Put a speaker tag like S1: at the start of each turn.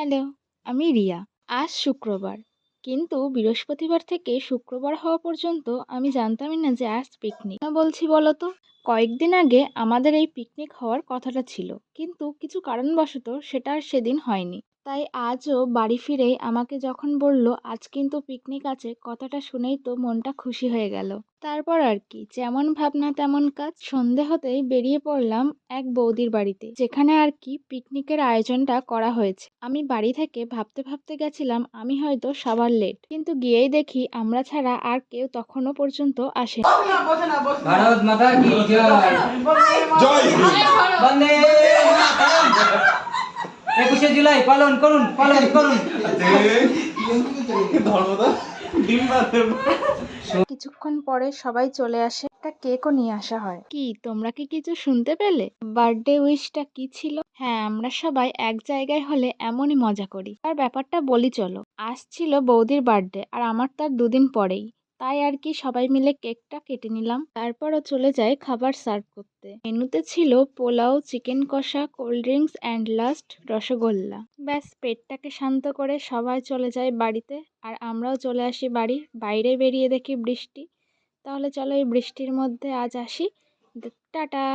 S1: Hello, আমি রিয়া। আজ শুক্রবার। কিন্তু বৃহস্পতিবার থেকে শুক্রবার হওয়া পর্যন্ত আমি জানতামই না যে আজ পিকনিক। কেন বলছি বলো তো? কয়েকদিন আগে আমাদের এই পিকনিক হওয়ার কথাটা ছিল। কিন্তু কিছু কারণবশত সেটা আর সেদিন হয়নি। তাই আজও বাড়ি ফিরেই আমাকে যখন বলল আজ কিন্তু পিকনিক আছে, কথাটা শুনেই তো মনটা খুশি হয়ে গেল। তারপর আর কি, যেমন ভাবনা তেমন কাজ। সন্ধে হতেই বেরিয়ে পড়লাম এক বৌদির বাড়িতে, যেখানে আর কি পিকনিকের আয়োজনটা করা হয়েছে। আমি বাড়ি থেকে ভাবতে ভাবতে গেছিলাম আমি হয়তো সবার লেট, কিন্তু গিয়েই দেখি আমরা ছাড়া আর কেউ তখনও পর্যন্ত আসেনি।
S2: ভারত মাতা কি জয়। জয় বন্দে মাতরম। 21শে জুলাই পালন করুন, পালন করুন।
S1: কিছুক্ষণ পরে সবাই চলে আসে, একটা কেকও নিয়ে আসা হয়। কি তোমরা কি কিছু শুনতে পেলে? বার্থডে উইশটা কি ছিল? হ্যাঁ, আমরা সবাই এক জায়গায় হলে এমনই মজা করি। আর ব্যাপারটা বলি চলো। আজ ছিল বৌদির বার্থডে আর আমার তার দুদিন পরেই। তাই আর কি সবাই মিলে কেকটা কেটে নিলাম। তারপরও চলে যায় খাবার সার্ভ করতে। মেনুতে ছিল পোলাও, চিকেন কষা, cold drinks and last rasgulla. ব্যাস, পেটটাকে শান্ত করে সবাই চলে যায় বাড়িতে। আর আমরাও চলে আসি বাড়ি। বাইরে বেরিয়ে দেখি বৃষ্টি। তাহলে চলো এই বৃষ্টির মধ্যে আজ আসি। টাটা।